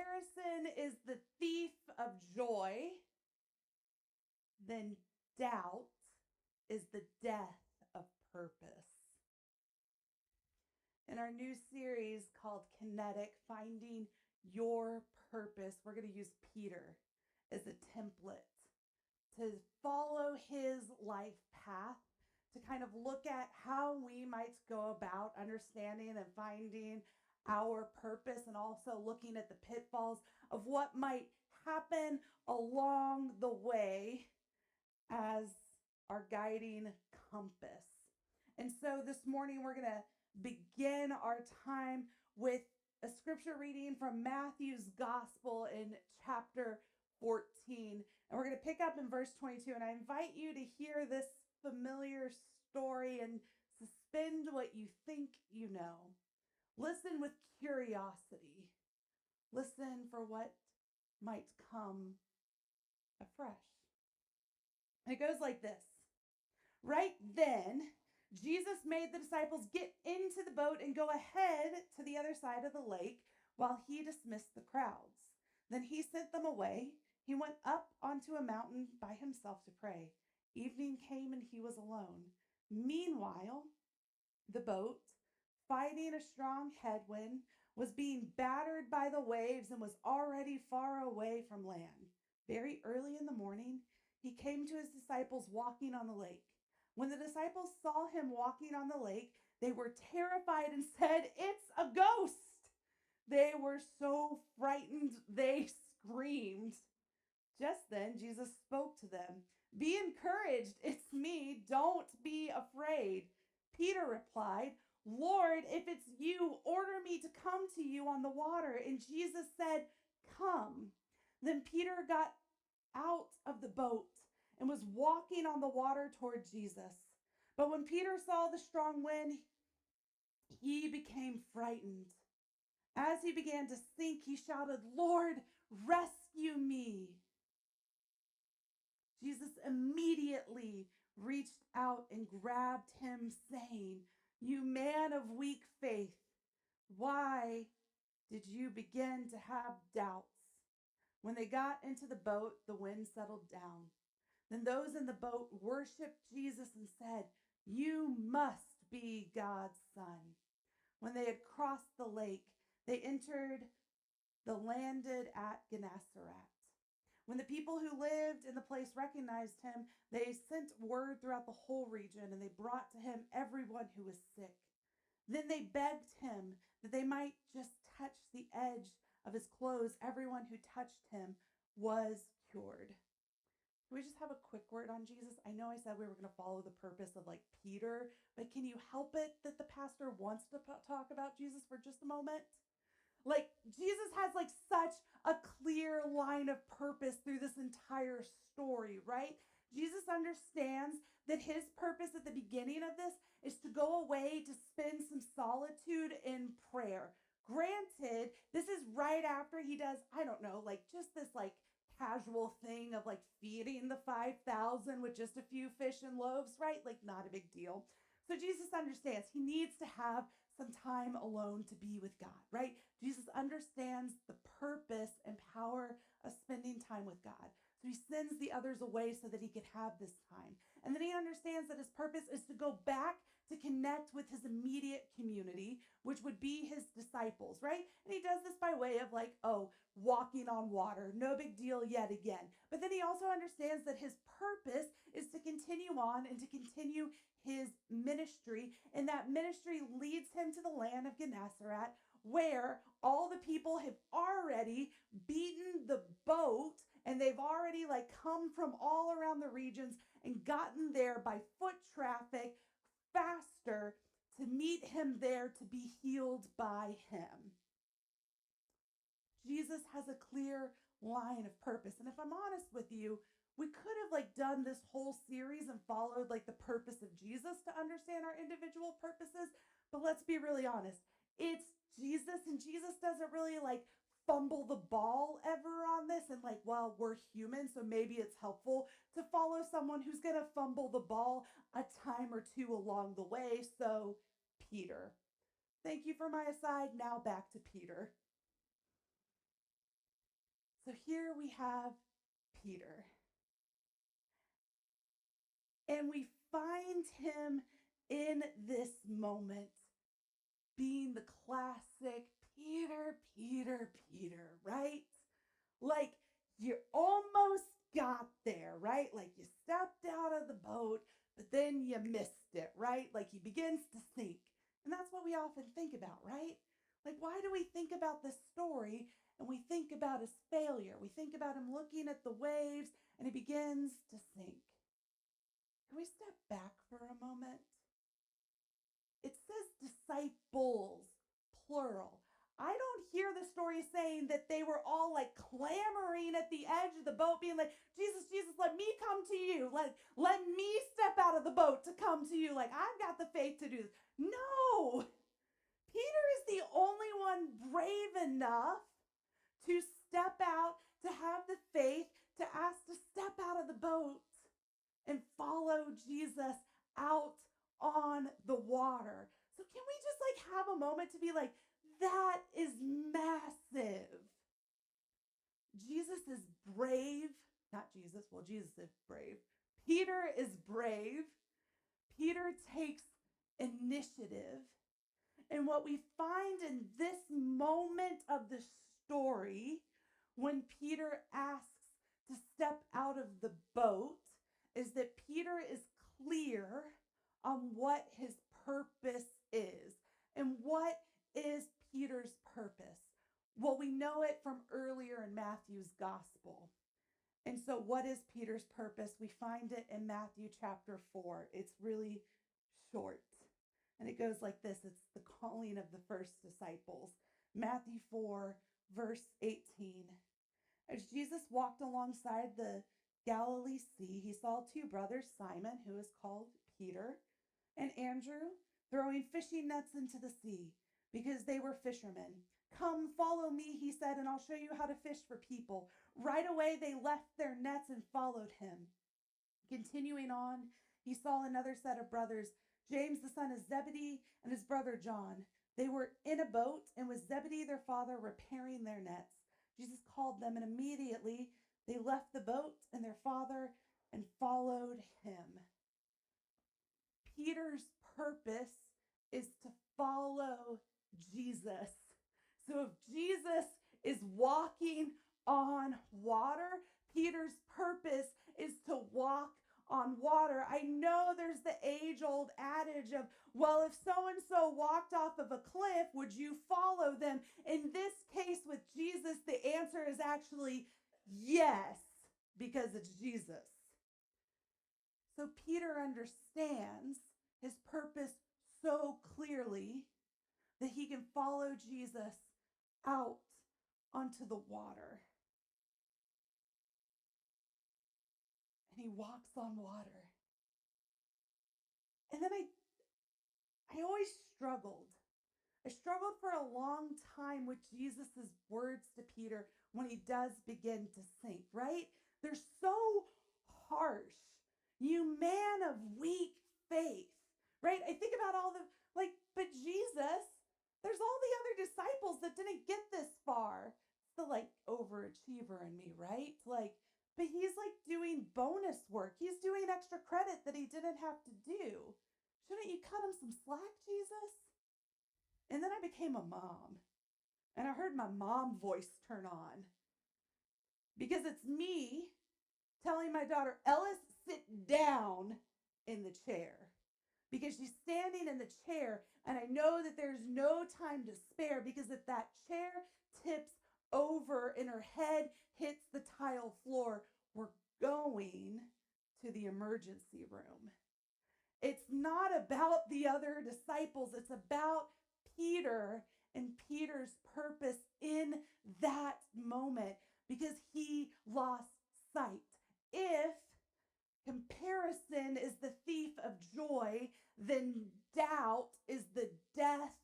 comparison is the thief of joy, then doubt is the death of purpose. In our new series called Kinetic, Finding Your Purpose, we're going to use Peter as a template to follow his life path, to kind of look at how we might go about understanding and finding our purpose, and also looking at the pitfalls of what might happen along the way as our guiding compass. And so this morning we're going to begin our time with a scripture reading from Matthew's Gospel in chapter 14. And we're going to pick up in verse 22. And I invite you to hear this familiar story and suspend what you think you know. Listen with curiosity. Listen for what might come afresh. And it goes like this. Right then, Jesus made the disciples get into the boat and go ahead to the other side of the lake while he dismissed the crowds. Then he sent them away. He went up onto a mountain by himself to pray. Evening came and he was alone. Meanwhile, the boat, fighting a strong headwind, was being battered by the waves and was already far away from land. Very early in the morning, he came to his disciples walking on the lake. When the disciples saw him walking on the lake, they were terrified and said, "It's a ghost." They were so frightened, they screamed. Just then, Jesus spoke to them. "Be encouraged, it's me, don't be afraid." Peter replied, "Lord, if it's you, order me to come to you on the water." And Jesus said, "Come." Then Peter got out of the boat and was walking on the water toward Jesus. But when Peter saw the strong wind, he became frightened. As he began to sink, he shouted, "Lord, rescue me." Jesus immediately reached out and grabbed him, saying, "You man of weak faith, why did you begin to have doubts?" When they got into the boat, the wind settled down. Then those in the boat worshiped Jesus and said, "You must be God's son." When they had crossed the lake, they landed at Gennesaret. When the people who lived in the place recognized him, they sent word throughout the whole region, and they brought to him everyone who was sick. Then they begged him that they might just touch the edge of his clothes. Everyone who touched him was cured. Can we just have a quick word on Jesus? I know I said we were going to follow the purpose of like Peter, but can you help it that the pastor wants to talk about Jesus for just a moment? Like, Jesus has like such a clear line of purpose through this entire story, right? Jesus understands that his purpose at the beginning of this is to go away to spend some solitude in prayer. Granted, this is right after he does, I don't know, like just this like casual thing of like feeding the 5,000 with just a few fish and loaves, right? Like not a big deal. So Jesus understands he needs to have some time alone to be with God, right? Jesus understands the purpose and power of spending time with God. So he sends the others away so that he could have this time. And then he understands that his purpose is to go back to connect with his immediate community, which would be his disciples, right? And he does this by way of like, walking on water, no big deal yet again. But then he also understands that his purpose is to continue on and to continue his ministry. And that ministry leads him to the land of Gennesaret, where all the people have already beaten the boat, and they've already like come from all around the regions and gotten there by foot traffic faster to meet him there to be healed by him. Jesus has a clear line of purpose. And if I'm honest with you, we could have like done this whole series and followed like the purpose of Jesus to understand our individual purposes. But let's be really honest. It's Jesus, and Jesus doesn't really like fumble the ball ever on this. And like, well, we're human, so maybe it's helpful to follow someone who's going to fumble the ball a time or two along the way. So Peter. Thank you for my aside. Now back to Peter. So here we have Peter. And we find him in this moment being the classic Peter, Peter, Peter, right? Like you almost got there, right? Like you stepped out of the boat, but then you missed it, right? Like he begins to sink. And that's what we often think about, right? Like, why do we think about this story and we think about his failure? We think about him looking at the waves and he begins to sink. Can we step back for a moment? It says disciples, plural. I don't hear the story saying that they were all like clamoring at the edge of the boat, being like, Jesus, Jesus, let me come to you. Let me step out of the boat to come to you. Like, I've got the faith to do this. No, Peter is the only one brave enough to step out, to have the faith, to ask to step out of the boat and follow Jesus out on the water. So can we just like have a moment to be like, that is massive. Jesus is brave. Not Jesus. Well, Jesus is brave. Peter is brave. Peter takes initiative. And what we find in this moment of the story, when Peter asks to step out of the boat, is that Peter is clear on what his purpose is. And what is Peter's purpose? Well, we know it from earlier in Matthew's gospel. And so what is Peter's purpose? We find it in Matthew chapter 4. It's really short. And it goes like this. It's the calling of the first disciples. Matthew 4, verse 18. As Jesus walked alongside the Galilee Sea, he saw two brothers, Simon, who is called Peter, and Andrew, throwing fishing nets into the sea, because they were fishermen. Come, follow me, he said, and I'll show you how to fish for people. Right away, they left their nets and followed him. Continuing on, he saw another set of brothers, James, the son of Zebedee, and his brother John. They were in a boat, and with Zebedee, their father, repairing their nets. Jesus called them, and immediately they left the boat and their father and followed him. Peter's purpose is to follow Jesus. So if Jesus is walking on water, Peter's purpose is to walk on water. I know there's the age-old adage of, well, if so-and-so walked off of a cliff, would you follow them? In this case with Jesus, the answer is actually yes, because it's Jesus. So Peter understands his purpose so clearly that he can follow Jesus out onto the water. And he walks on water. And then I always struggled. I struggled for a long time with Jesus's words to Peter when he does begin to sink, right? They're so harsh. You man of weak faith, right? I think about all the, but Jesus, there's all the other disciples that didn't get this far. It's the overachiever in me, right? But he's doing bonus work. He's doing extra credit that he didn't have to do. Shouldn't you cut him some slack, Jesus? And then I became a mom. And I heard my mom voice turn on. Because it's me telling my daughter, Ellis, sit down in the chair. Because she's standing in the chair, and I know that there's no time to spare, because if that chair tips over and her head hits the tile floor, we're going to the emergency room. It's not about the other disciples. It's about Peter and Peter's purpose in that moment, because he lost sight. If comparison is the thief of joy, then doubt is the death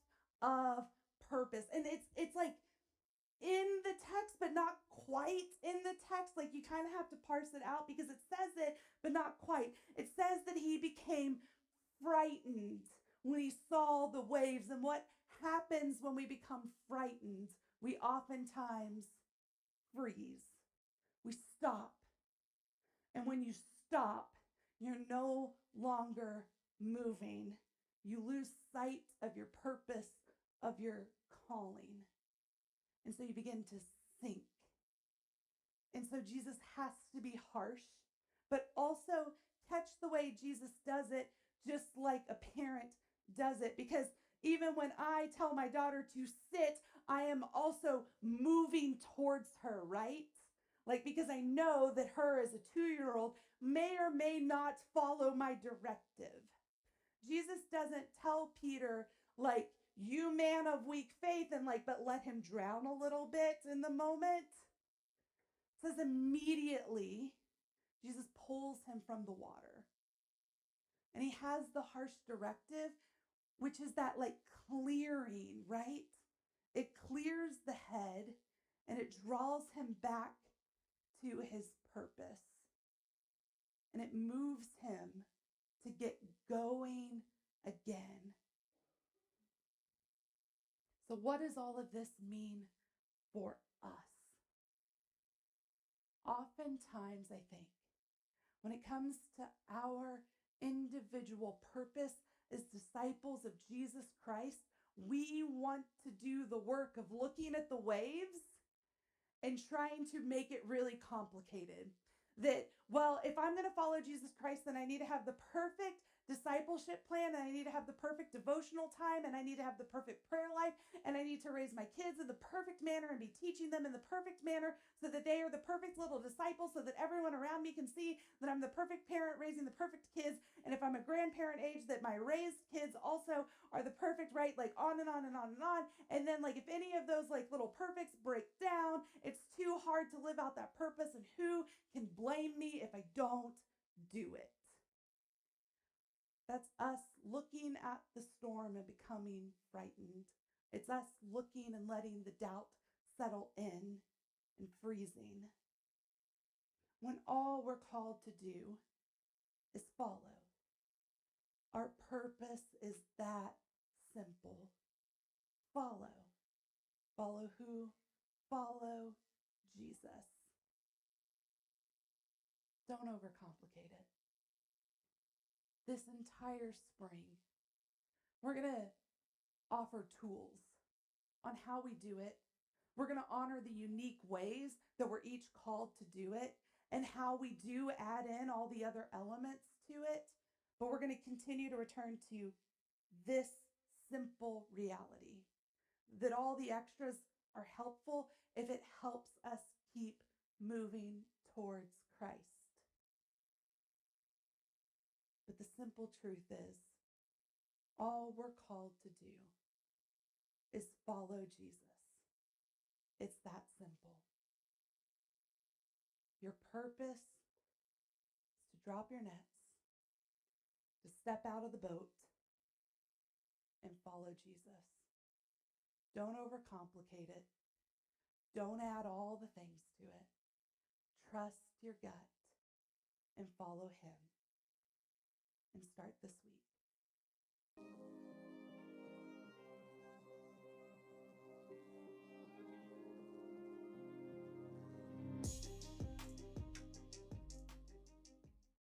of purpose. And it's in the text, but not quite in the text. You kind of have to parse it out, because it says it, but not quite. It says that he became frightened when he saw the waves. And what happens when we become frightened? We oftentimes freeze. We stop. And when you stop, you're no longer moving. You lose sight of your purpose, of your calling. And so you begin to sink. And so Jesus has to be harsh, but also catch the way Jesus does it, just like a parent does it. Because even when I tell my daughter to sit, I am also moving towards her, right? Like, because I know that her as a 2-year-old may or may not follow my directive. Jesus doesn't tell Peter, like, you man of weak faith, and like, but let him drown a little bit in the moment. It says immediately Jesus pulls him from the water. And he has the harsh directive, which is that like clearing, right? It clears the head and it draws him back to his purpose. And it moves him to get going again. So what does all of this mean for us? Oftentimes, I think, when it comes to our individual purpose as disciples of Jesus Christ, we want to do the work of looking at the waves and trying to make it really complicated. That, well, if I'm going to follow Jesus Christ, then I need to have the perfect discipleship plan, and I need to have the perfect devotional time, and I need to have the perfect prayer life, and I need to raise my kids in the perfect manner and be teaching them in the perfect manner so that they are the perfect little disciples, so that everyone around me can see that I'm the perfect parent raising the perfect kids. And if I'm a grandparent age, that my raised kids also are the perfect, right? Like on and on and on and on. And then like if any of those like little perfects break down, it's too hard to live out that purpose. And who can blame me if I don't do it? That's us looking at the storm and becoming frightened. It's us looking and letting the doubt settle in and freezing. When all we're called to do is follow. Our purpose is that simple. Follow. Follow who? Follow Jesus. Don't overcomplicate it. This entire spring, we're going to offer tools on how we do it. We're going to honor the unique ways that we're each called to do it and how we do add in all the other elements to it. But we're going to continue to return to this simple reality that all the extras are helpful if it helps us keep moving towards Christ. But the simple truth is, all we're called to do is follow Jesus. It's that simple. Your purpose is to drop your nets, to step out of the boat, and follow Jesus. Don't overcomplicate it. Don't add all the things to it. Trust your gut and follow him. And start this week.